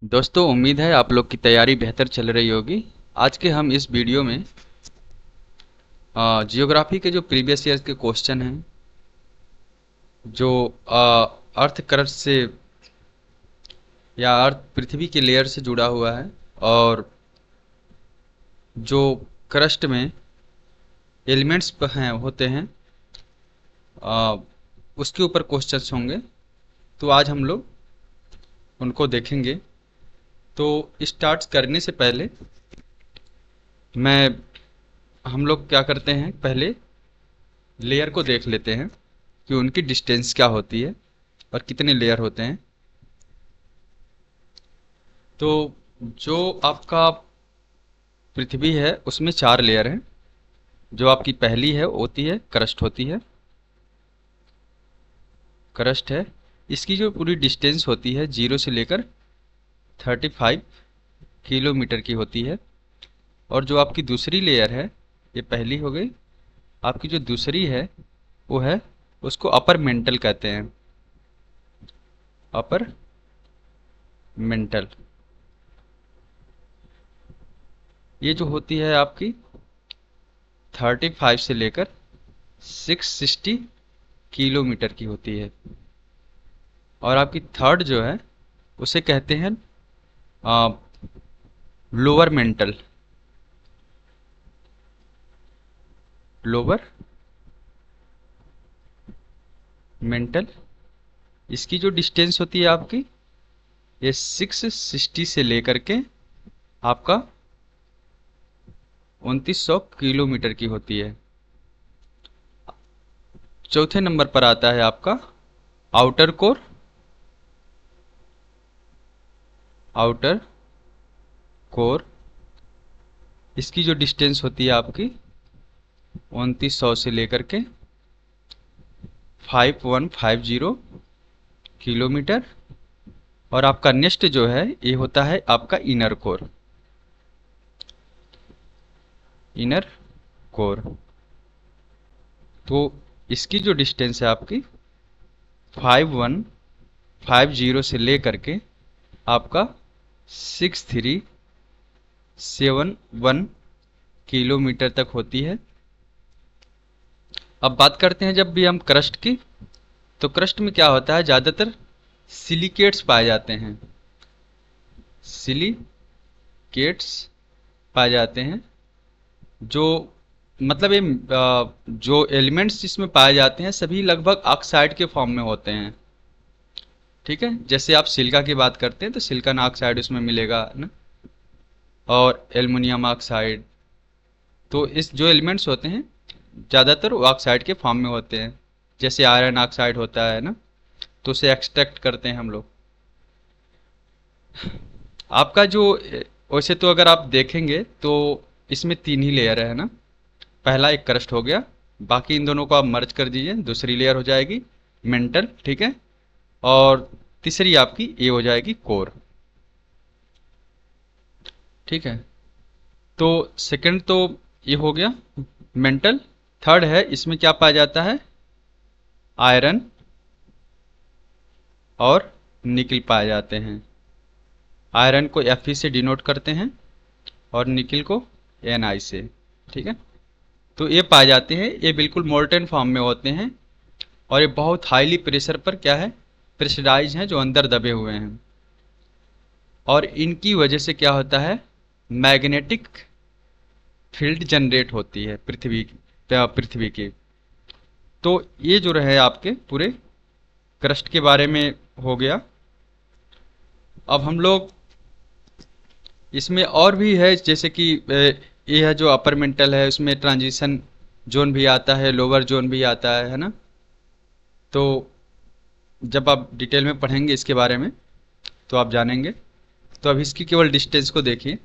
दोस्तों, उम्मीद है आप लोग की तैयारी बेहतर चल रही होगी। आज के हम इस वीडियो में जियोग्राफी के जो प्रीवियस ईयर के क्वेश्चन हैं, जो अर्थ क्रस्ट से या अर्थ पृथ्वी के लेयर से जुड़ा हुआ है, और जो क्रस्ट में एलिमेंट्स हैं होते हैं, आ, उसके ऊपर क्वेश्चंस होंगे। तो आज हम लोग उनको देखेंगे। तो स्टार्ट करने से पहले मैं हम लोग क्या करते हैं, पहले लेयर को देख लेते हैं कि उनकी डिस्टेंस क्या होती है और कितने लेयर होते हैं। तो जो आपका पृथ्वी है उसमें 4 लेयर हैं। जो आपकी पहली है होती है क्रस्ट होती है, क्रस्ट है। इसकी जो पूरी डिस्टेंस होती है 0 से लेकर 35 किलोमीटर की होती है। और जो आपकी दूसरी लेयर है, ये पहली हो गई, आपकी जो दूसरी है वो है, उसको अपर मेंटल कहते हैं, अपर मेंटल। ये जो होती है आपकी 35 से लेकर 660 किलोमीटर की होती है। और आपकी थर्ड जो है उसे कहते हैं लोअर मेंटल, लोअर मेंटल। इसकी जो डिस्टेंस होती है आपकी, ये 660 से लेकर के आपका 2900 किलोमीटर की होती है। चौथे नंबर पर आता है आपका आउटर कोर, आउटर कोर। इसकी जो डिस्टेंस होती है आपकी 2900 से लेकर के 5150 किलोमीटर। और आपका नेक्स्ट जो है ये होता है आपका इनर कोर, इनर कोर। तो इसकी जो डिस्टेंस है आपकी 5150 से लेकर के आपका 6371 किलोमीटर तक होती है। अब बात करते हैं जब भी हम क्रस्ट की, तो क्रस्ट में क्या होता है, ज़्यादातर सिलिकेट्स पाए जाते हैं, सिलिकेट्स पाए जाते हैं। जो मतलब ये जो एलिमेंट्स जिसमें पाए जाते हैं सभी लगभग ऑक्साइड के फॉर्म में होते हैं। ठीक है, जैसे आप सिलिका की बात करते हैं तो सिलिकॉन ऑक्साइड उसमें मिलेगा ना, और एल्युमिनियम ऑक्साइड। तो इस जो एलिमेंट्स होते हैं ज़्यादातर वो ऑक्साइड के फॉर्म में होते हैं। जैसे आयरन ऑक्साइड होता है ना, तो उसे एक्सट्रैक्ट करते हैं हम लोग। आपका जो वैसे तो अगर आप देखेंगे तो इसमें 3 ही लेयर है ना। पहला एक क्रस्ट हो गया, बाकी इन दोनों को आप मर्ज कर दीजिए, दूसरी लेयर हो जाएगी मेंटल, ठीक है। और तीसरी आपकी ये हो जाएगी कोर, ठीक है। तो सेकंड तो ये हो गया मेंटल। थर्ड है, इसमें क्या पाया जाता है, आयरन और निकल पाए जाते हैं। आयरन को Fe से डिनोट करते हैं और निकल को Ni से, ठीक है। तो ये पाए जाते हैं, ये बिल्कुल मोल्टेन फॉर्म में होते हैं, और ये बहुत हाईली प्रेशर पर क्या है, प्रेशराइज हैं, जो अंदर दबे हुए हैं। और इनकी वजह से क्या होता है, मैग्नेटिक फील्ड जनरेट होती है पृथ्वी की। तो ये जो रहे आपके पूरे क्रस्ट के बारे में हो गया। अब हम लोग इसमें और भी है, जैसे कि ये है जो अपर मेंटल है, उसमें ट्रांजिशन जोन भी आता है, लोअर जोन भी आता है ना। तो जब आप डिटेल में पढ़ेंगे इसके बारे में तो आप जानेंगे। तो अब इसकी केवल डिस्टेंस को देखिए।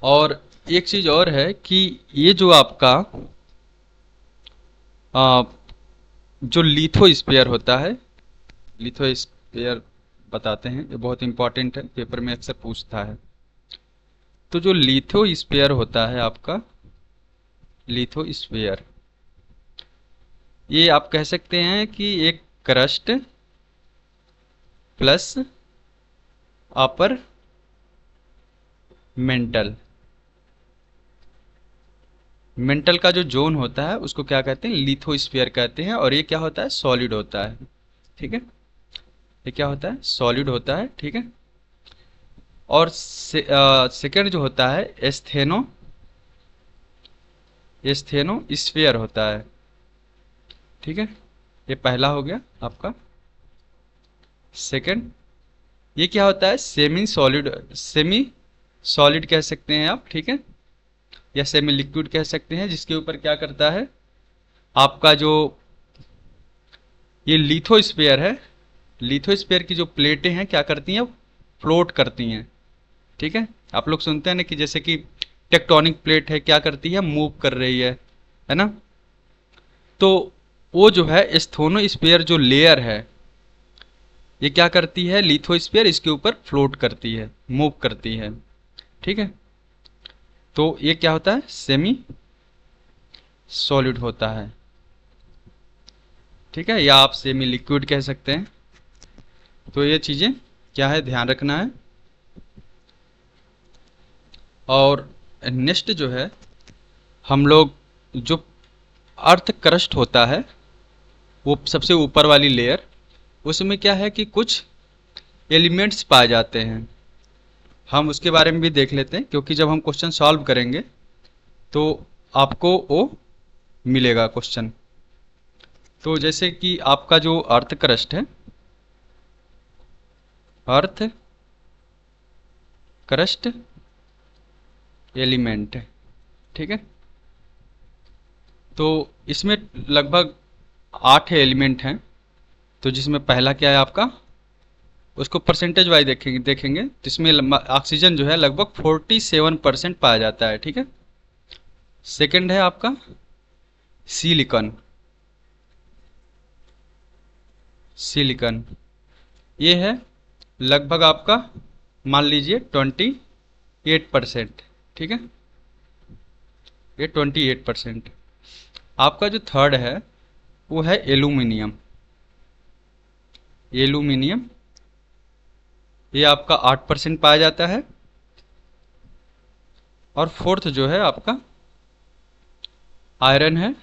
और एक चीज़ और है कि ये जो आपका आ, जो लिथोस्फीयर होता है, लिथोस्फीयर बताते हैं, ये बहुत इंपॉर्टेंट है, पेपर में अक्सर पूछता है। तो जो लिथोस्फीयर होता है आपका, लिथोस्फीयर, ये आप कह सकते हैं कि एक crust plus upper mantle. Mental का जो जोन होता है उसको क्या कहते हैं, लिथोस्फीयर कहते हैं, और ये क्या होता है, सॉलिड होता है। ठीक है, ये क्या होता है, सॉलिड होता है। ठीक है, और सेकंड जो होता है एस्थेनो स्फीयर होता है। ठीक है, ये पहला हो गया आपका। सेकंड, ये क्या होता है, सेमी सॉलिड कह सकते हैं आप। ठीक है, या सेमी लिक्विड कह सकते हैं, जिसके ऊपर क्या करता है आपका जो ये लिथोस्फीयर है, लिथोस्फीयर की जो प्लेटें हैं क्या करती हैं, फ्लोट करती हैं। ठीक है, आप लोग सुनते हैं ना कि जैसे कि टेक्टोनिक प्लेट है, क्या करती है, मूव कर रही है ना। तो वो जो है एस्थोनोस्फीयर जो लेयर है, ये क्या करती है, लिथोस्फीयर इसके ऊपर फ्लोट करती है, मूव करती है। ठीक है, तो ये क्या होता है, सेमी सॉलिड होता है। ठीक है, या आप सेमी लिक्विड कह सकते हैं। तो ये चीज़ें क्या है, ध्यान रखना है। और नेक्स्ट जो है, हम लोग जो अर्थ क्रस्ट होता है, वो सबसे ऊपर वाली लेयर, उसमें क्या है कि कुछ एलिमेंट्स पाए जाते हैं। हम उसके बारे में भी देख लेते हैं, क्योंकि जब हम क्वेश्चन सॉल्व करेंगे तो आपको वो मिलेगा क्वेश्चन। तो जैसे कि आपका जो अर्थ क्रस्ट है, अर्थ क्रस्ट एलिमेंट, ठीक है, तो इसमें लगभग 8 एलिमेंट हैं। तो जिसमें पहला क्या है आपका, उसको परसेंटेज वाइज देखेंगे तो इसमें ऑक्सीजन जो है लगभग 47% पाया जाता है। ठीक है, सेकंड है आपका सिलिकॉन। सिलिकॉन ये है लगभग आपका, मान लीजिए 28%। ठीक है, ये 28%। आपका जो थर्ड है वो है एल्यूमिनियम। एल्यूमिनियम ये आपका 8% पाया जाता है। और फोर्थ जो है आपका आयरन है।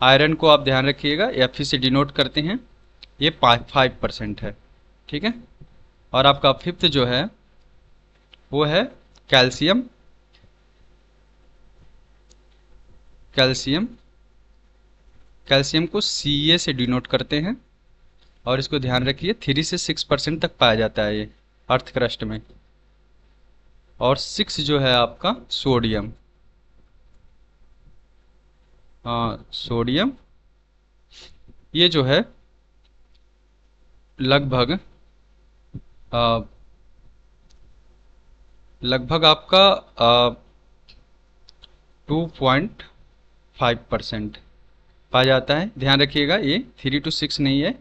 आयरन को आप ध्यान रखिएगा, Fe से डिनोट करते हैं, ये 5% है। ठीक है, और आपका फिफ्थ जो है वो है कैल्शियम। कैल्शियम कैल्शियम को Ca से डिनोट करते हैं, और इसको ध्यान रखिए 3 से 6% तक पाया जाता है ये अर्थ क्रस्ट में। और 6 जो है आपका सोडियम। हाँ, सोडियम ये जो है लगभग लगभग आपका 2.5% पाया जाता है। ध्यान रखिएगा, ये 3 to 6 नहीं है,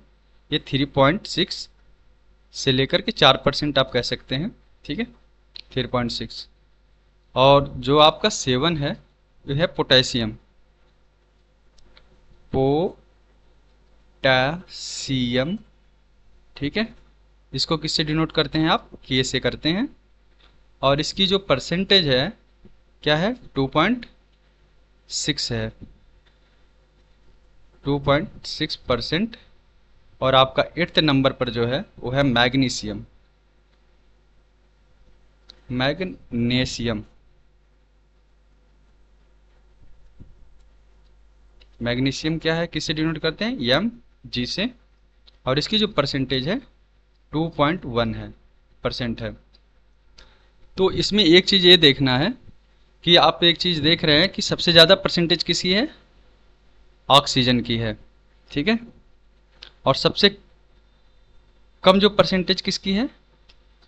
ये 3.6 से लेकर के 4% आप कह सकते हैं। ठीक है, 3.6। और जो आपका 7 है वो है पोटेशियम। पोटेशियम, ठीक है, इसको किससे डिनोट करते हैं आप, के से करते हैं। और इसकी जो परसेंटेज है क्या है, 2.6 है, 2.6%। और आपका 8th नंबर पर जो है वो है मैग्नीशियम। मैग्नीशियम मैग्नीशियम क्या है, किससे डिनोट करते हैं, Mg से। और इसकी जो परसेंटेज है 2.1 है, परसेंट है। तो इसमें एक चीज़ ये देखना है कि आप एक चीज़ देख रहे हैं कि सबसे ज़्यादा परसेंटेज किसकी है, ऑक्सीजन की है। ठीक है, और सबसे कम जो परसेंटेज किसकी है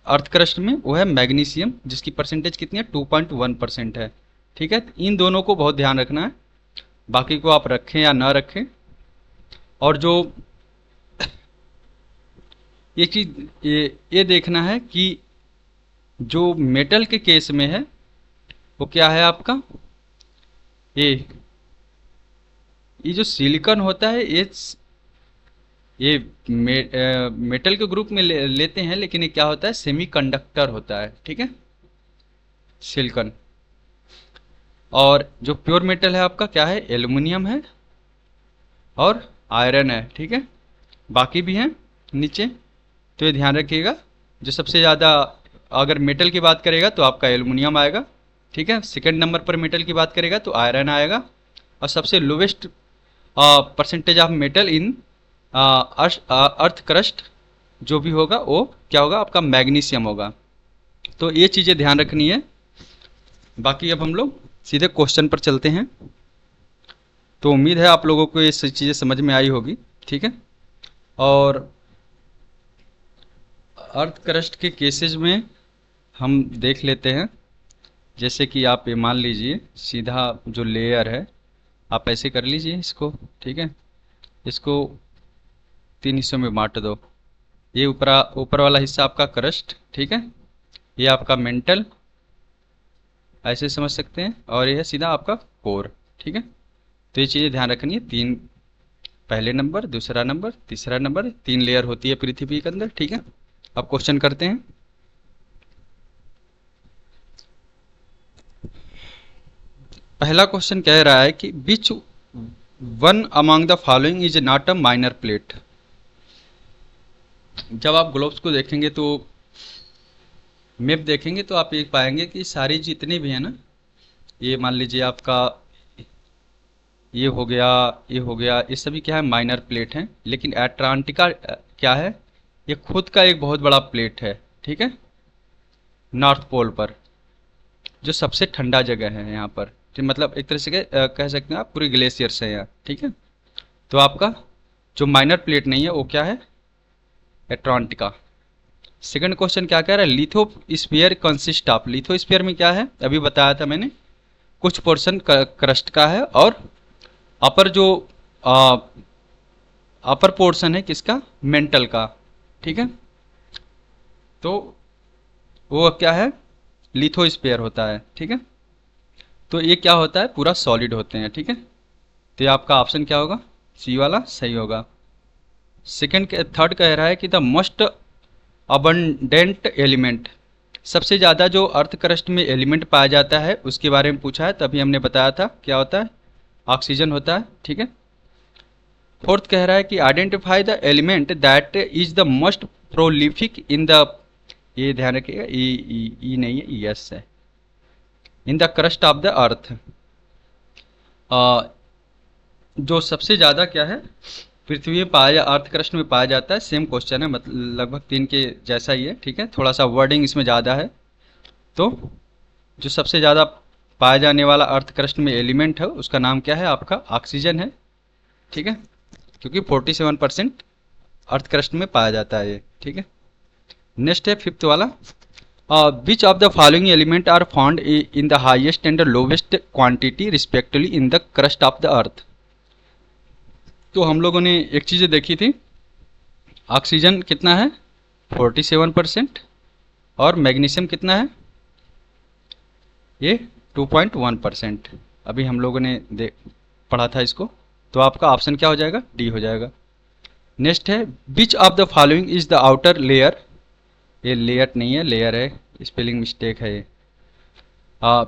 अर्थ क्रस्ट में, वो है मैग्नीशियम, जिसकी परसेंटेज कितनी है, 2.1% है। ठीक है, तो इन दोनों को बहुत ध्यान रखना है, बाकी को आप रखें या ना रखें। और जो ये चीज़ ये देखना है कि जो मेटल के केस में है वो क्या है आपका, ये जो सिलिकॉन होता है, ये मेटल के ग्रुप में लेते हैं, लेकिन ये क्या होता है, सेमीकंडक्टर होता है, ठीक है, सिलिकॉन। और जो प्योर मेटल है आपका क्या है, एल्युमिनियम है और आयरन है, ठीक है। बाकी भी हैं नीचे, तो ये ध्यान रखिएगा। जो सबसे ज़्यादा अगर मेटल की बात करेगा तो आपका एल्युमिनियम आएगा, ठीक है। सेकंड नंबर पर मेटल की बात करेगा तो आयरन आएगा, और सबसे lowest percentage of metal in earth crust जो भी होगा वो क्या होगा, आपका मैग्नीशियम होगा। तो ये चीज़ें ध्यान रखनी है। बाकी अब हम लोग सीधे क्वेश्चन पर चलते हैं। तो उम्मीद है आप लोगों को ये चीज़ें समझ में आई होगी, ठीक है। और अर्थ क्रस्ट के केसेस में हम देख लेते हैं। जैसे कि आप ये मान लीजिए सीधा जो लेयर है, आप ऐसे कर लीजिए इसको, ठीक है। इसको 3 हिस्सों में बांट दो। ये ऊपर वाला हिस्सा आपका क्रस्ट, ठीक है। ये आपका मेंटल, ऐसे समझ सकते हैं, और ये है सीधा आपका कोर, ठीक है। तो ये चीज़ें ध्यान रखनी है। 3 पहले नंबर, दूसरा नंबर, तीसरा नंबर, 3 लेयर होती है पृथ्वी के अंदर, ठीक है। अब क्वेश्चन करते हैं। पहला क्वेश्चन कह रहा है कि which one among the following is not a minor plate. जब आप ग्लोब्स को देखेंगे तो मैप देखेंगे तो आप ये पाएंगे कि सारी जितनी भी है ना, ये मान लीजिए आपका ये हो गया, ये हो गया, ये सभी क्या है, माइनर प्लेट हैं। लेकिन एटलांटिका क्या है, ये खुद का एक बहुत बड़ा प्लेट है, ठीक है, नॉर्थ पोल पर, जो सबसे ठंडा जगह है यहाँ पर। तो मतलब एक तरह से कह सकते हैं आप पूरे ग्लेशियर्स हैं यहाँ, ठीक है। तो आपका जो माइनर प्लेट नहीं है वो क्या है, एटलांटिका। सेकंड क्वेश्चन क्या कह रहा है, लिथोस्फीयर कंसिस्ट ऑफ। लिथोस्फीयर में क्या है, अभी बताया था मैंने, कुछ पोर्शन क्रस्ट का है, और अपर जो अपर पोर्शन है किसका, मेंटल का, ठीक है। तो वो क्या है, लिथोस्फीयर होता है, ठीक है। तो ये क्या होता है, पूरा सॉलिड होते हैं, ठीक है। तो ये आपका ऑप्शन क्या होगा, सी वाला सही होगा। थर्ड कह रहा है कि द मोस्ट अबंडेंट एलिमेंट, सबसे ज़्यादा जो अर्थ क्रस्ट में एलिमेंट पाया जाता है उसके बारे में पूछा है। तभी हमने बताया था क्या होता है, ऑक्सीजन होता है, ठीक है। फोर्थ कह रहा है कि identify the element that is the most prolific in the, ये ध्यान रखिएगा, ई नहीं है, यस है, इन द क्रस्ट ऑफ द अर्थ। जो सबसे ज़्यादा क्या है पृथ्वी में पाया, अर्थ क्रस्ट में पाया जाता है। सेम क्वेश्चन है, मतलब लगभग 3 के जैसा ही है, ठीक है। थोड़ा सा वर्डिंग इसमें ज़्यादा है। तो जो सबसे ज़्यादा पाया जाने वाला अर्थ क्रस्ट में एलिमेंट है उसका नाम क्या है, आपका ऑक्सीजन है, ठीक है, क्योंकि 47% अर्थ क्रस्ट में पाया जाता है ये, ठीक है। नेक्स्ट है फिफ्थ वाला, which of the following element are found in the highest and lowest quantity respectively in the crust of the earth. तो हम लोगों ने एक चीज़ देखी थी, ऑक्सीजन कितना है 47%, और मैग्नीशियम कितना है, ये 2.1%। अभी हम लोगों ने पढ़ा था इसको। तो आपका ऑप्शन क्या हो जाएगा, डी हो जाएगा। नेक्स्ट है which of the following is the outer layer, ये लेयर नहीं है, लेयर है, स्पेलिंग मिस्टेक है ये।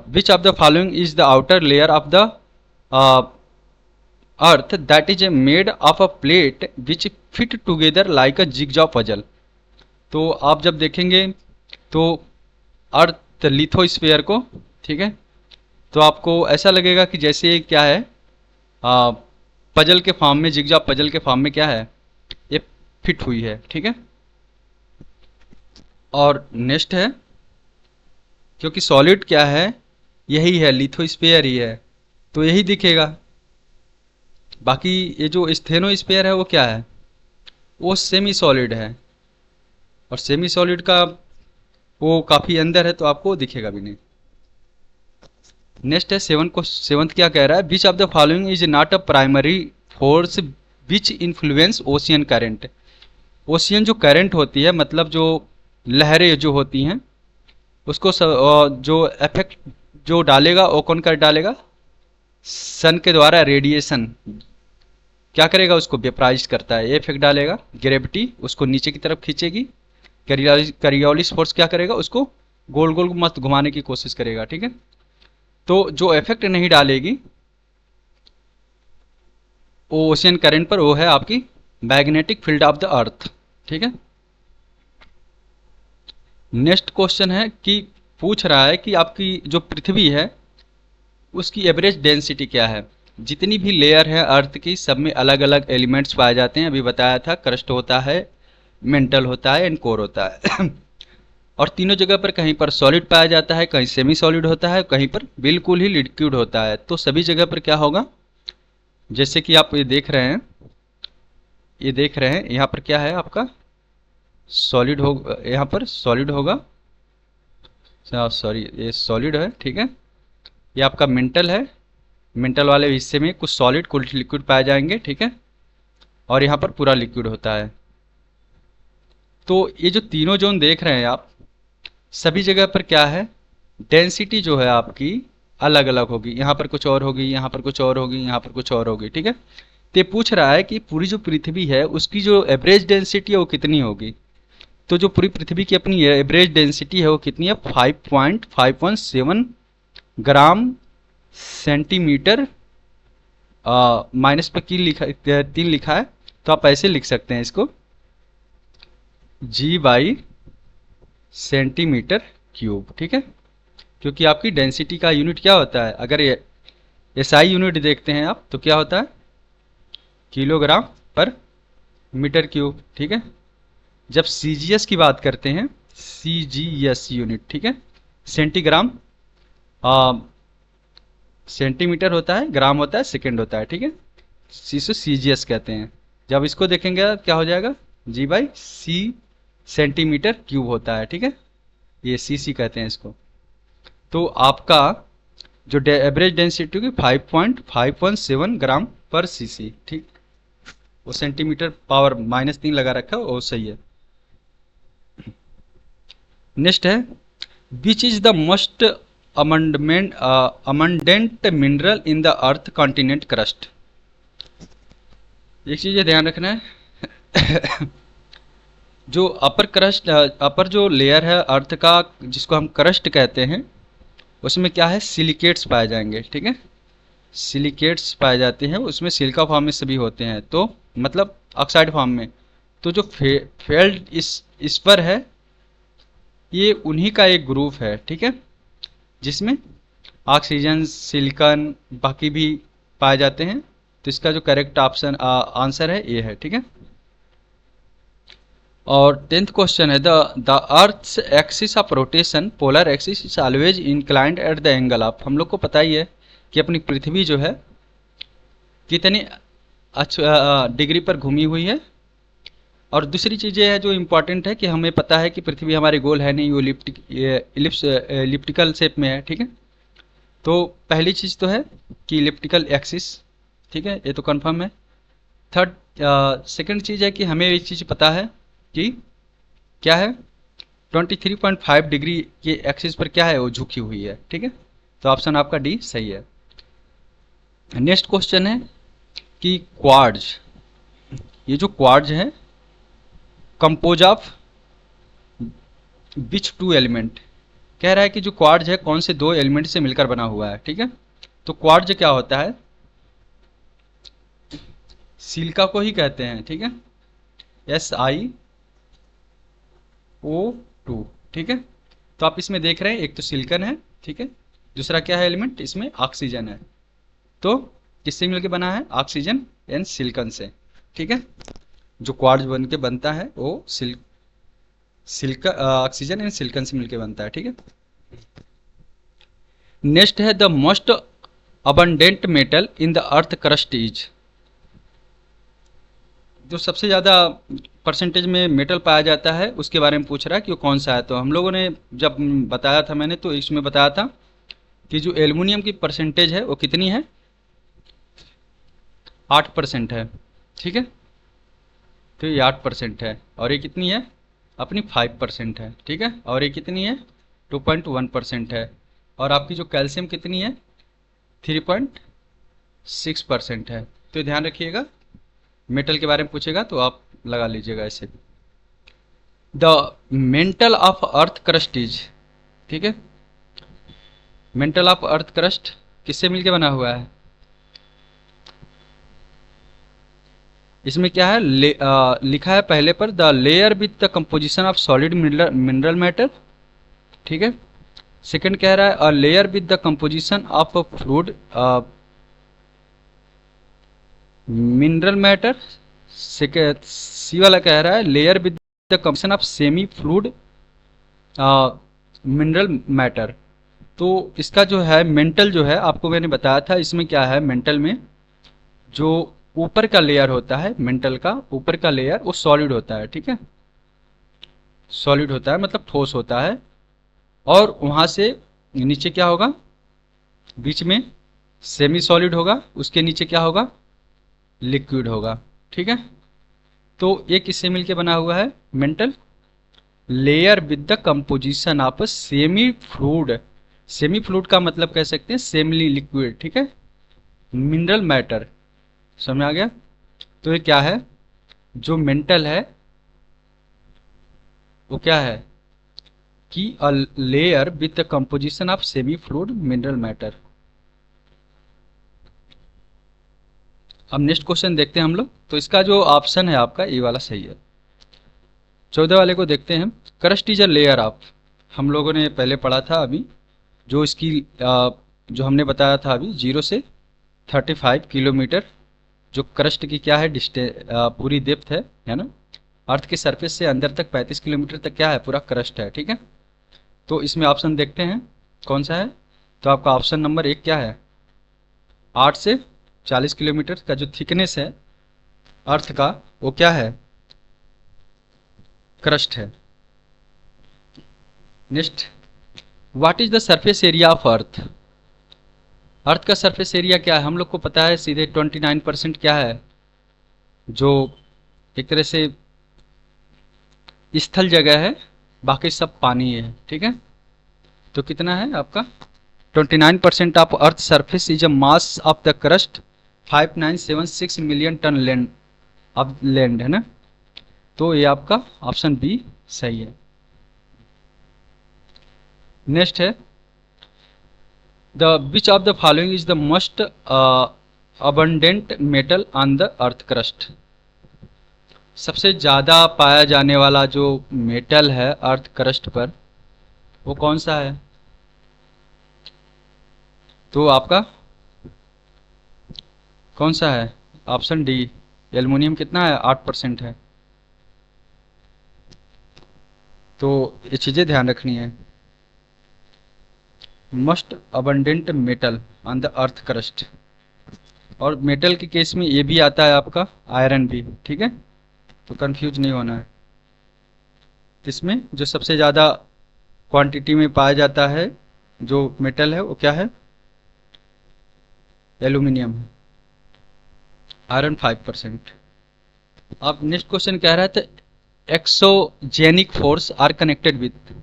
Which of the following is the outer layer of the earth that is made of a plate which fit together like a jigsaw puzzle. तो आप जब देखेंगे तो अर्थ लिथोस्फीयर को, ठीक है, तो आपको ऐसा लगेगा कि जैसे क्या है, पजल के फॉर्म में, जिगजॉ पजल के फॉर्म में क्या है, ये फिट हुई है, ठीक है। और नेक्स्ट है, क्योंकि सॉलिड क्या है, यही है, लिथोस्फीयर ही है, तो यही दिखेगा। बाकी ये जो स्टेनोस्फीयर है वो क्या है, वो सेमी सॉलिड है, और सेमी सॉलिड का वो काफ़ी अंदर है, तो आपको दिखेगा भी नहीं। नेक्स्ट है सेवंथ क्या कह रहा है, which of the following is not a primary force which influence ocean current. Ocean जो करंट होती है, मतलब जो लहरें जो होती हैं, उसको जो इफेक्ट जो डालेगा वो कौन कर डालेगा, सन के द्वारा रेडिएशन, क्या करेगा, उसको वेपराइज करता है, ये इफेक्ट डालेगा, ग्रेविटी उसको नीचे की तरफ खींचेगी, करियोलिस फोर्स क्या करेगा, उसको गोल गोल मस्त घुमाने की कोशिश करेगा, ठीक है। तो जो इफेक्ट नहीं डालेगी वो ओशियन करंट पर, वो है आपकी मैग्नेटिक फील्ड ऑफ द अर्थ, ठीक है। नेक्स्ट क्वेश्चन है कि पूछ रहा है कि आपकी जो पृथ्वी है उसकी एवरेज डेंसिटी क्या है। जितनी भी लेयर है अर्थ की, सब में अलग अलग एलिमेंट्स पाए जाते हैं, अभी बताया था, क्रस्ट होता है, मेंटल होता है एंड कोर होता है और तीनों जगह पर कहीं पर सॉलिड पाया जाता है, कहीं सेमी सॉलिड होता है, कहीं पर बिल्कुल ही लिक्विड होता है। तो सभी जगह पर क्या होगा, जैसे कि आप ये देख रहे हैं, यहाँ पर क्या है आपका सॉलिड हो, यहाँ पर सॉलिड होगा, सॉरी ये सॉलिड है, ठीक है। ये आपका मेंटल है, मेंटल वाले हिस्से में कुछ सॉलिड कुछ लिक्विड पाए जाएंगे, ठीक है, और यहाँ पर पूरा लिक्विड होता है। तो ये जो तीनों जोन देख रहे हैं आप, सभी जगह पर क्या है, डेंसिटी जो है आपकी अलग अलग होगी, यहाँ पर कुछ और होगी, यहाँ पर कुछ और होगी, यहाँ पर कुछ और होगी, ठीक है। तो ये पूछ रहा है कि पूरी जो पृथ्वी है उसकी जो एवरेज डेंसिटी है वो कितनी होगी। तो जो पूरी पृथ्वी की अपनी एवरेज डेंसिटी है वो कितनी है, 5.517 ग्राम सेंटीमीटर, माइनस पर की लिखा 3 लिखा है, तो आप ऐसे लिख सकते हैं इसको, जी बाई सेंटीमीटर क्यूब, ठीक है। क्योंकि आपकी डेंसिटी का यूनिट क्या होता है, अगर ये एसआई यूनिट देखते हैं आप तो क्या होता है, किलोग्राम पर मीटर क्यूब, ठीक है। जब सीजीएस की बात करते हैं, सीजीएस यूनिट, ठीक है, सेंटीग्राम, सेंटीमीटर होता है, ग्राम होता है, सेकेंड होता है, ठीक है, इसे सीजीएस कहते हैं। जब इसको देखेंगे क्या हो जाएगा, जी बाई सी सेंटीमीटर क्यूब होता है, ठीक है, ये सीसी कहते हैं इसको। तो आपका जो एवरेज डेंसिटी होगी 5.517 ग्राम पर सीसी, ठीक, वो सेंटीमीटर पावर -3 लगा रखा है, वो सही है। नेक्स्ट है, which is the most abundant mineral in the earth continent crust. एक चीज ध्यान रखना है जो अपर जो लेयर है अर्थ का, जिसको हम क्रस्ट कहते हैं, उसमें क्या है, सिलिकेट्स पाए जाएंगे, ठीक है, सिलिकेट्स पाए जाते हैं, उसमें सिलिका फॉर्म में सभी होते हैं, तो मतलब ऑक्साइड फॉर्म में। तो जो फेल्ड इस पर है, ये उन्हीं का एक ग्रुप है, ठीक है, जिसमें ऑक्सीजन, सिलिकॉन बाकी भी पाए जाते हैं। तो इसका जो करेक्ट ऑप्शन आंसर है ये है, ठीक है। और 10th क्वेश्चन है, the earth's axis of rotation, polar axis is always inclined at the angle of. हम लोग को पता ही है कि अपनी पृथ्वी जो है कितनी डिग्री पर घूमी हुई है। और दूसरी चीज़ ये है जो इम्पोर्टेंट है कि हमें पता है कि पृथ्वी हमारे गोल है नहीं, वो इलिप्टिकल शेप में है, ठीक है। तो पहली चीज़ तो है कि इलिप्टिकल एक्सिस, ठीक है, ये तो कंफर्म है। सेकंड चीज़ है कि हमें एक चीज़ पता है कि क्या है, 23.5 डिग्री के एक्सिस पर क्या है, वो झुकी हुई है, ठीक है। तो ऑप्शन आपका डी सही है। नेक्स्ट क्वेश्चन है कि क्वार्ट्ज, ये जो क्वार्ट्ज है कंपोज ऑफ विच 2 एलिमेंट, कह रहा है कि जो क्वार्ट्ज है कौन से 2 एलिमेंट से मिलकर बना हुआ है, ठीक है। तो क्वार्ट्ज क्या होता है, सिलिका को ही कहते हैं, ठीक है, SiO2, ठीक है। तो आप इसमें देख रहे हैं एक तो सिलिकन है, ठीक है, दूसरा क्या है एलिमेंट, इसमें ऑक्सीजन है। तो किससे मिलकर बना है, ऑक्सीजन एंड सिलिकन से, ठीक है। जो क्वार्ट्ज बन के बनता है वो ऑक्सीजन एंड सिलिकन से मिलकर बनता है, ठीक है। नेक्स्ट है, the most abundant metal in the earth crust is, जो सबसे ज़्यादा परसेंटेज में मेटल पाया जाता है उसके बारे में पूछ रहा है कि वो कौन सा है। तो हम लोगों ने जब बताया था, मैंने तो इसमें बताया था कि जो एल्युमिनियम की परसेंटेज है वो कितनी है, 8% है, ठीक है। तो ये 8% है, और ये कितनी है अपनी 5% है, ठीक है, और ये कितनी है 2.1% है, और आपकी जो कैल्शियम कितनी है 3.6% है। तो ध्यान रखिएगा मेटल के बारे में पूछेगा तो आप लगा लीजिएगा ऐसे। The mental of earth crust is, ठीक है, मेंटल ऑफ अर्थ क्रस्ट किससे मिलके बना हुआ है? इसमें क्या है, लिखा है पहले पर the layer with the composition of solid mineral matter, ठीक है। सेकंड कह रहा है a layer with the composition of fluid mineral matter. C वाला कह रहा है layer with the composition of semi fluid mineral matter. तो इसका जो है मेंटल जो है आपको मैंने बताया था, इसमें क्या है, मेंटल में जो ऊपर का लेयर होता है, मेंटल का ऊपर का लेयर वो सॉलिड होता है, ठीक है, सॉलिड होता है मतलब ठोस होता है, और वहां से नीचे क्या होगा, बीच में सेमी सॉलिड होगा, उसके नीचे क्या होगा, लिक्विड होगा, ठीक है। तो ये किससे मिलके बना हुआ है, mental layer with the composition of semi fluid. Semi fluid का मतलब कह सकते हैं सेमी लिक्विड, ठीक है, मिनरल मैटर। समझ में आ गया? तो ये क्या है, जो मेंटल है वो क्या है कि a layer with the composition of semi fluid mineral matter. अब नेक्स्ट क्वेश्चन देखते हैं हम लोग। तो इसका जो ऑप्शन है आपका ये वाला सही है। 14 वाले को देखते हैं। Crust is a layer of, हम लोगों ने पहले पढ़ा था अभी, जो इसकी जो हमने बताया था अभी 0 से 35 किलोमीटर जो क्रस्ट की क्या है पूरी डेप्थ है ना, अर्थ के सरफेस से अंदर तक 35 किलोमीटर तक क्या है, पूरा क्रस्ट है, ठीक है। तो इसमें ऑप्शन देखते हैं कौन सा है। तो आपका ऑप्शन नंबर 1 क्या है, 8 से 40 किलोमीटर का जो थिकनेस है अर्थ का वो क्या है, क्रस्ट है। Next, what is the surface area of earth. Earth का सरफेस एरिया क्या है, हम लोग को पता है सीधे 29% क्या है, जो एक तरह से स्थल जगह है, बाकी सब पानी है, ठीक है। तो कितना है आपका 29% of earth surface is a mass of the crust 5976 million ton land, अब लैंड है ना। तो ये आपका ऑप्शन बी सही है। नेक्स्ट है the which of the following is the most abundant metal on the earth crust. सबसे ज़्यादा पाया जाने वाला जो मेटल है अर्थ क्रस्ट पर वो कौन सा है। तो आपका कौन सा है, ऑप्शन डी एल्युमिनियम। कितना है, 8% है। तो ये चीज़ें ध्यान रखनी है। Most abundant metal on the earth crust, और मेटल के केस में ये भी आता है आपका आयरन भी, ठीक है, तो कंफ्यूज नहीं होना है। इसमें जो सबसे ज़्यादा क्वांटिटी में पाया जाता है जो मेटल है वो क्या है, एल्यूमिनियम है, आयरन 5%। अब नेक्स्ट क्वेश्चन कह रहा है exogenic force are connected with.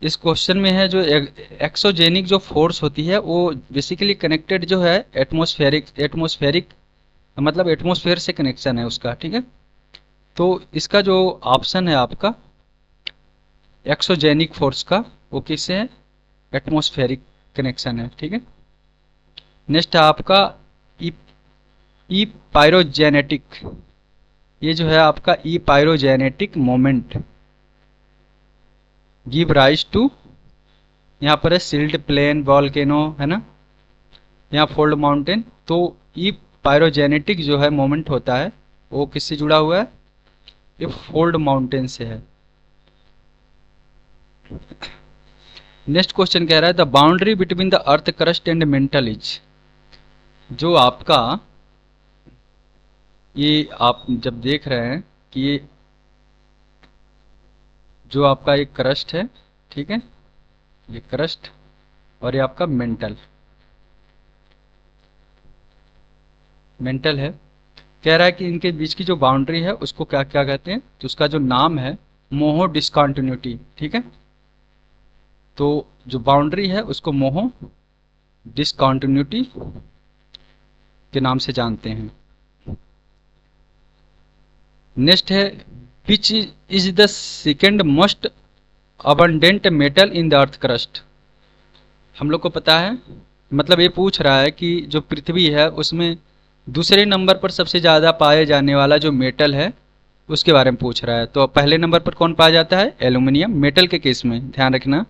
इस क्वेश्चन में है जो एक्सोजेनिक जो फोर्स होती है वो बेसिकली कनेक्टेड जो है एटमॉस्फेरिक मतलब एटमॉस्फेयर से कनेक्शन है उसका, ठीक है। तो इसका जो ऑप्शन है आपका एक्सोजेनिक फोर्स का वो किससे है, एटमॉस्फेरिक कनेक्शन है, ठीक है। नेक्स्ट है आपका ई पायरोजेनेटिक, ये जो है आपका ई पायरोजेनेटिक मोमेंट गिव राइज टू, यहाँ पर है सिल्ट प्लेन वॉल्केनो है ना, यहाँ फोल्ड माउंटेन। तो ई पायरोजेनेटिक जो है मोमेंट होता है वो किससे जुड़ा हुआ है, ये फोल्ड माउंटेन से है। नेक्स्ट क्वेश्चन कह रहा है the boundary between the earth crust and mental is. जो आपका ये आप जब देख रहे हैं कि ये जो आपका एक क्रस्ट है, ठीक है, ये क्रस्ट और ये आपका मेंटल है, कह रहा है कि इनके बीच की जो बाउंड्री है उसको क्या क्या कहते हैं, तो उसका जो नाम है मोहो डिस्कंटिन्यूटी, ठीक है। तो जो बाउंड्री है उसको मोहो डिस्कंटिन्यूटी के नाम से जानते हैं। नेक्स्ट है which is the second most abundant metal in the earth crust. हम लोग को पता है, मतलब ये पूछ रहा है कि जो पृथ्वी है उसमें दूसरे नंबर पर सबसे ज़्यादा पाए जाने वाला जो मेटल है उसके बारे में पूछ रहा है। तो पहले नंबर पर कौन पाया जाता है? एल्यूमिनियम। मेटल के केस में ध्यान रखना,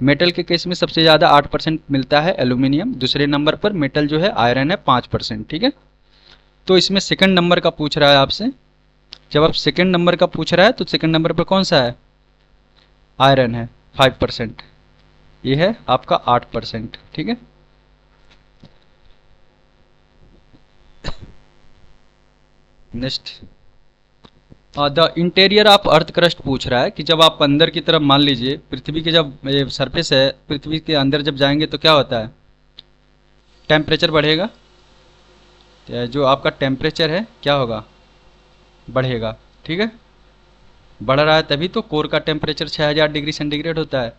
मेटल के केस में सबसे ज़्यादा 8% मिलता है एल्यूमिनियम। दूसरे नंबर पर मेटल जो है आयरन है 5%। ठीक है, तो इसमें सेकंड नंबर का पूछ रहा है आपसे। जब आप सेकंड नंबर का पूछ रहा है तो सेकंड नंबर पर कौन सा है? आयरन है 5%। ये है आपका 8%। ठीक है, next the interior of earth crust पूछ रहा है कि जब आप अंदर की तरफ, मान लीजिए पृथ्वी के जब सरफेस है, पृथ्वी के अंदर जब जाएंगे तो क्या होता है? टेम्परेचर बढ़ेगा। जो आपका टेम्परेचर है क्या होगा? बढ़ेगा। ठीक है, बढ़ रहा है तभी तो कोर का टेम्परेचर 6000 डिग्री सेंटीग्रेड होता है।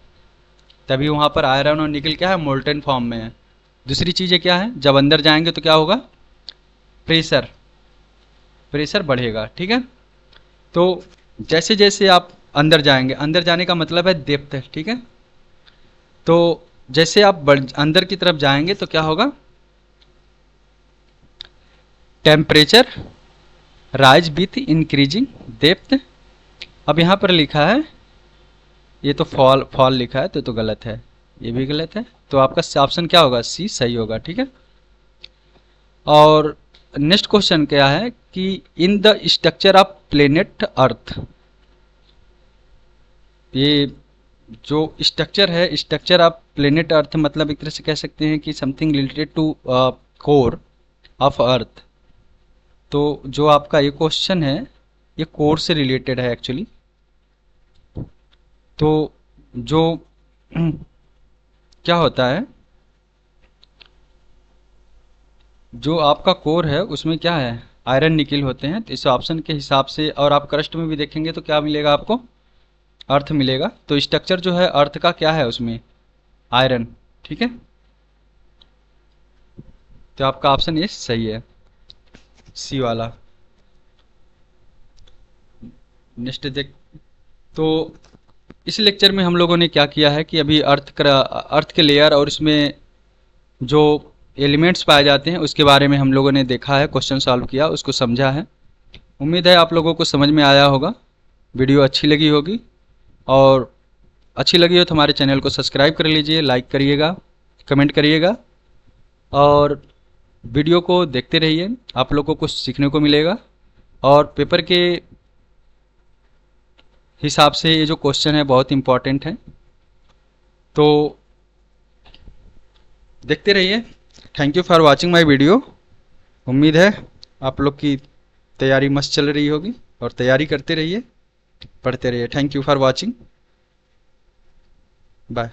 तभी वहाँ पर आयरन और निकल क्या है? मोल्टन फॉर्म में है। दूसरी चीज़ें क्या है? जब अंदर जाएंगे तो क्या होगा? प्रेशर, प्रेशर बढ़ेगा। ठीक है, तो जैसे जैसे आप अंदर जाएंगे, अंदर जाने का मतलब है डेप्थ। ठीक है, तो जैसे आप अंदर की तरफ जाएंगे तो क्या होगा? Temperature rise with increasing depth. अब यहाँ पर लिखा है, ये तो फॉल फॉल लिखा है तो गलत है, ये भी गलत है। तो आपका ऑप्शन क्या होगा? सी सही होगा। ठीक है, और नेक्स्ट क्वेश्चन क्या है कि in the structure of planet earth, ये जो स्ट्रक्चर है, स्ट्रक्चर ऑफ प्लेनेट अर्थ मतलब एक तरह से कह सकते हैं कि something related to core of earth. तो जो आपका ये क्वेश्चन है ये कोर से रिलेटेड है एक्चुअली। तो जो क्या होता है, जो आपका कोर है उसमें क्या है? आयरन निकिल होते हैं। तो इस ऑप्शन के हिसाब से, और आप क्रस्ट में भी देखेंगे तो क्या मिलेगा आपको? अर्थ मिलेगा। तो स्ट्रक्चर जो है अर्थ का क्या है उसमें? आयरन। ठीक है, तो आपका ऑप्शन ये सही है, सी वाला। नेक्स्ट देख, तो इस लेक्चर में हम लोगों ने क्या किया है कि अभी अर्थ के लेयर और इसमें जो एलिमेंट्स पाए जाते हैं उसके बारे में हम लोगों ने देखा है, क्वेश्चन सॉल्व किया, उसको समझा है। उम्मीद है आप लोगों को समझ में आया होगा, वीडियो अच्छी लगी होगी। और अच्छी लगी हो तो हमारे चैनल को सब्सक्राइब कर लीजिए, लाइक करिएगा, कमेंट करिएगा, और वीडियो को देखते रहिए, आप लोगों को कुछ सीखने को मिलेगा। और पेपर के हिसाब से ये जो क्वेश्चन है बहुत इंपॉर्टेंट है, तो देखते रहिए। Thank you for watching my video. उम्मीद है आप लोग की तैयारी मस्त चल रही होगी, और तैयारी करते रहिए, पढ़ते रहिए। Thank you for watching, bye.